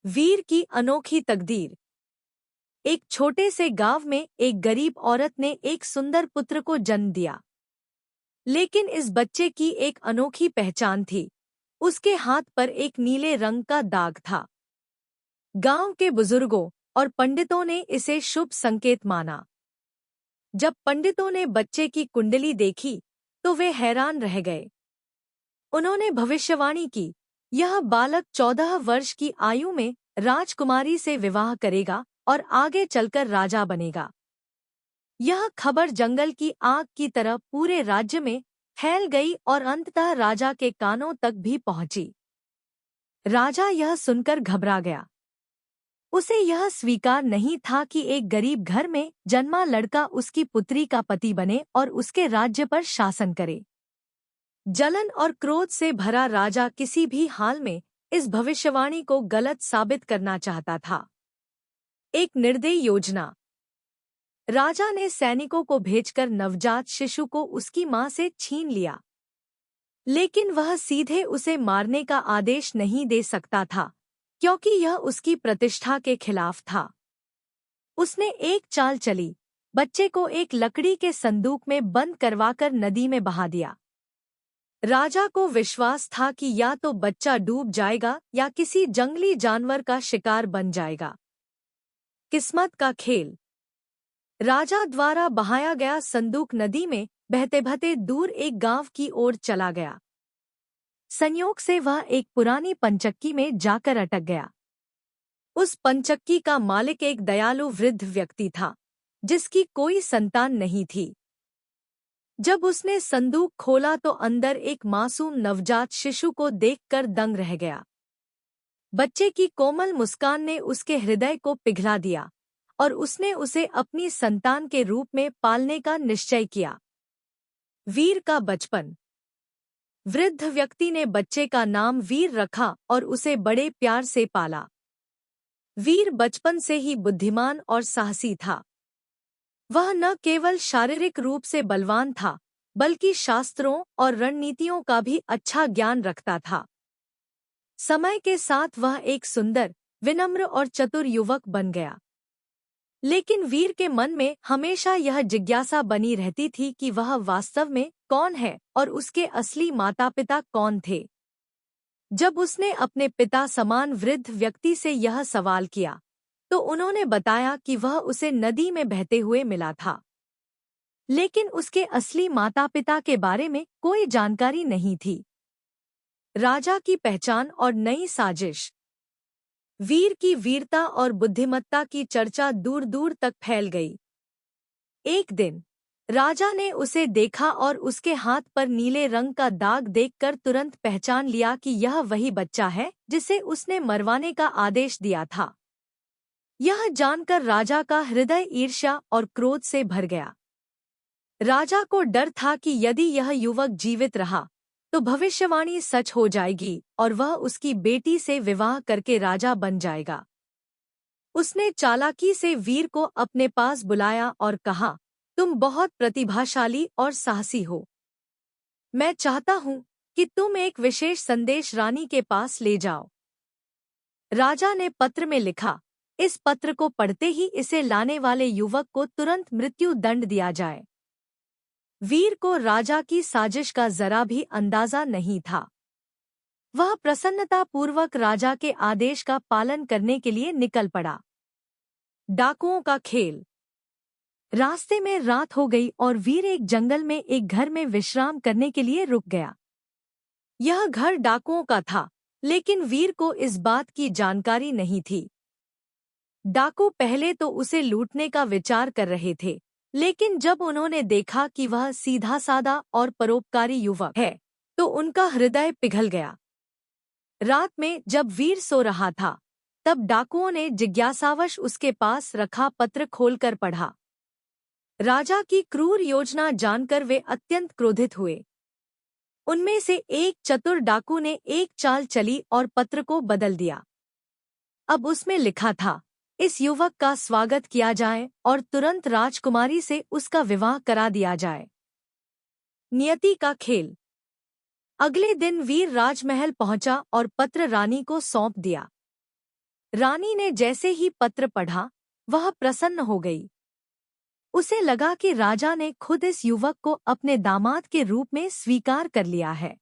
वीर की अनोखी तकदीर। एक छोटे से गांव में एक गरीब औरत ने एक सुंदर पुत्र को जन्म दिया। लेकिन इस बच्चे की एक अनोखी पहचान थी। उसके हाथ पर एक नीले रंग का दाग था। गांव के बुजुर्गों और पंडितों ने इसे शुभ संकेत माना। जब पंडितों ने बच्चे की कुंडली देखी तो वे हैरान रह गए। उन्होंने भविष्यवाणी की, यह बालक 14 वर्ष की आयु में राजकुमारी से विवाह करेगा और आगे चलकर राजा बनेगा। यह खबर जंगल की आग की तरह पूरे राज्य में फैल गई और अंततः राजा के कानों तक भी पहुंची। राजा यह सुनकर घबरा गया। उसे यह स्वीकार नहीं था कि एक गरीब घर में जन्मा लड़का उसकी पुत्री का पति बने और उसके राज्य पर शासन करे। जलन और क्रोध से भरा राजा किसी भी हाल में इस भविष्यवाणी को गलत साबित करना चाहता था। एक निर्दयी योजना। राजा ने सैनिकों को भेजकर नवजात शिशु को उसकी मां से छीन लिया। लेकिन वह सीधे उसे मारने का आदेश नहीं दे सकता था, क्योंकि यह उसकी प्रतिष्ठा के खिलाफ था। उसने एक चाल चली, बच्चे को एक लकड़ी के संदूक में बंद करवाकर नदी में बहा दिया। राजा को विश्वास था कि या तो बच्चा डूब जाएगा या किसी जंगली जानवर का शिकार बन जाएगा। किस्मत का खेल। राजा द्वारा बहाया गया संदूक नदी में बहते बहते दूर एक गांव की ओर चला गया। संयोग से वह एक पुरानी पंचक्की में जाकर अटक गया। उस पंचक्की का मालिक एक दयालु वृद्ध व्यक्ति था, जिसकी कोई संतान नहीं थी। जब उसने संदूक खोला तो अंदर एक मासूम नवजात शिशु को देखकर दंग रह गया। बच्चे की कोमल मुस्कान ने उसके हृदय को पिघला दिया और उसने उसे अपनी संतान के रूप में पालने का निश्चय किया। वीर का बचपन। वृद्ध व्यक्ति ने बच्चे का नाम वीर रखा और उसे बड़े प्यार से पाला। वीर बचपन से ही बुद्धिमान और साहसी था। वह न केवल शारीरिक रूप से बलवान था, बल्कि शास्त्रों और रणनीतियों का भी अच्छा ज्ञान रखता था। समय के साथ वह एक सुंदर, विनम्र और चतुर युवक बन गया। लेकिन वीर के मन में हमेशा यह जिज्ञासा बनी रहती थी कि वह वास्तव में कौन है और उसके असली माता-पिता कौन थे। जब उसने अपने पिता समान वृद्ध व्यक्ति से यह सवाल किया, तो उन्होंने बताया कि वह उसे नदी में बहते हुए मिला था। लेकिन उसके असली माता-पिता के बारे में कोई जानकारी नहीं थी। राजा की पहचान और नई साजिश। वीर की वीरता और बुद्धिमत्ता की चर्चा दूर दूर तक फैल गई। एक दिन राजा ने उसे देखा और उसके हाथ पर नीले रंग का दाग देखकर तुरंत पहचान लिया कि यह वही बच्चा है जिसे उसने मरवाने का आदेश दिया था। यह जानकर राजा का हृदय ईर्ष्या और क्रोध से भर गया। राजा को डर था कि यदि यह युवक जीवित रहा तो भविष्यवाणी सच हो जाएगी और वह उसकी बेटी से विवाह करके राजा बन जाएगा। उसने चालाकी से वीर को अपने पास बुलाया और कहा, तुम बहुत प्रतिभाशाली और साहसी हो। मैं चाहता हूँ कि तुम एक विशेष संदेश रानी के पास ले जाओ। राजा ने पत्र में लिखा, इस पत्र को पढ़ते ही इसे लाने वाले युवक को तुरंत मृत्यु दंड दिया जाए। वीर को राजा की साजिश का जरा भी अंदाजा नहीं था। वह प्रसन्नतापूर्वक राजा के आदेश का पालन करने के लिए निकल पड़ा। डाकुओं का खेल। रास्ते में रात हो गई और वीर एक जंगल में एक घर में विश्राम करने के लिए रुक गया। यह घर डाकुओं का था, लेकिन वीर को इस बात की जानकारी नहीं थी। डाकू पहले तो उसे लूटने का विचार कर रहे थे, लेकिन जब उन्होंने देखा कि वह सीधा साधा और परोपकारी युवक है, तो उनका हृदय पिघल गया। रात में जब वीर सो रहा था, तब डाकुओं ने जिज्ञासावश उसके पास रखा पत्र खोलकर पढ़ा। राजा की क्रूर योजना जानकर वे अत्यंत क्रोधित हुए। उनमें से एक चतुर डाकू ने एक चाल चली और पत्र को बदल दिया। अब उसमें लिखा था, इस युवक का स्वागत किया जाए और तुरंत राजकुमारी से उसका विवाह करा दिया जाए। नियति का खेल। अगले दिन वीर राजमहल पहुंचा और पत्र रानी को सौंप दिया। रानी ने जैसे ही पत्र पढ़ा, वह प्रसन्न हो गई। उसे लगा कि राजा ने खुद इस युवक को अपने दामाद के रूप में स्वीकार कर लिया है।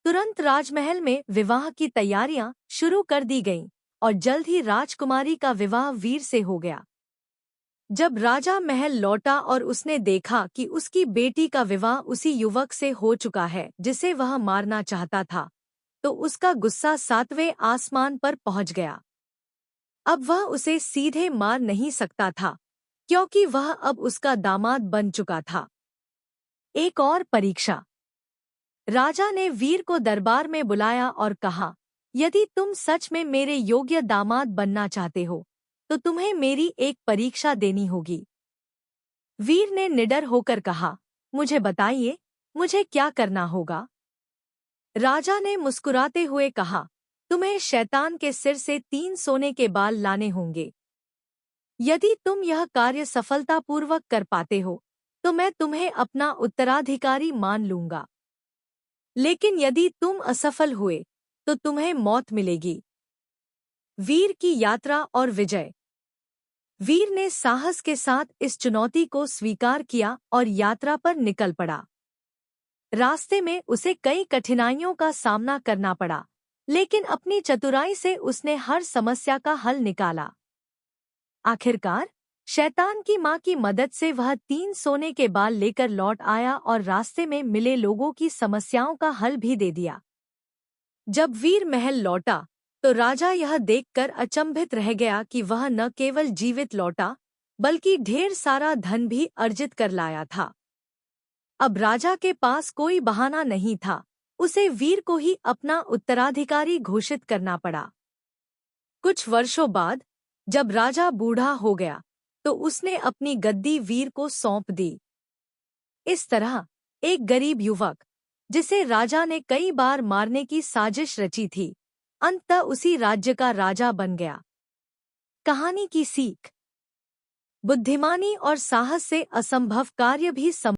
तुरंत राजमहल में विवाह की तैयारियां शुरू कर दी गईं और जल्द ही राजकुमारी का विवाह वीर से हो गया। जब राजा महल लौटा और उसने देखा कि उसकी बेटी का विवाह उसी युवक से हो चुका है जिसे वह मारना चाहता था, तो उसका गुस्सा 7वें आसमान पर पहुंच गया। अब वह उसे सीधे मार नहीं सकता था, क्योंकि वह अब उसका दामाद बन चुका था। एक और परीक्षा। राजा ने वीर को दरबार में बुलाया और कहा, यदि तुम सच में मेरे योग्य दामाद बनना चाहते हो, तो तुम्हें मेरी एक परीक्षा देनी होगी। वीर ने निडर होकर कहा, मुझे बताइए, मुझे क्या करना होगा? राजा ने मुस्कुराते हुए कहा, तुम्हें शैतान के सिर से 3 सोने के बाल लाने होंगे। यदि तुम यह कार्य सफलतापूर्वक कर पाते हो, तो मैं तुम्हें अपना उत्तराधिकारी मान लूंगा। लेकिन यदि तुम असफल हुए, तो तुम्हें मौत मिलेगी। वीर की यात्रा और विजय। वीर ने साहस के साथ इस चुनौती को स्वीकार किया और यात्रा पर निकल पड़ा। रास्ते में उसे कई कठिनाइयों का सामना करना पड़ा, लेकिन अपनी चतुराई से उसने हर समस्या का हल निकाला। आखिरकार शैतान की मां की मदद से वह 3 सोने के बाल लेकर लौट आया और रास्ते में मिले लोगों की समस्याओं का हल भी दे दिया। जब वीर महल लौटा, तो राजा यह देखकर अचंभित रह गया कि वह न केवल जीवित लौटा, बल्कि ढेर सारा धन भी अर्जित कर लाया था। अब राजा के पास कोई बहाना नहीं था, उसे वीर को ही अपना उत्तराधिकारी घोषित करना पड़ा। कुछ वर्षों बाद, जब राजा बूढ़ा हो गया, तो उसने अपनी गद्दी वीर को सौंप दी। इस तरह एक गरीब युवक, जिसे राजा ने कई बार मारने की साजिश रची थी, अंततः उसी राज्य का राजा बन गया। कहानी की सीख। बुद्धिमानी और साहस से असंभव कार्य भी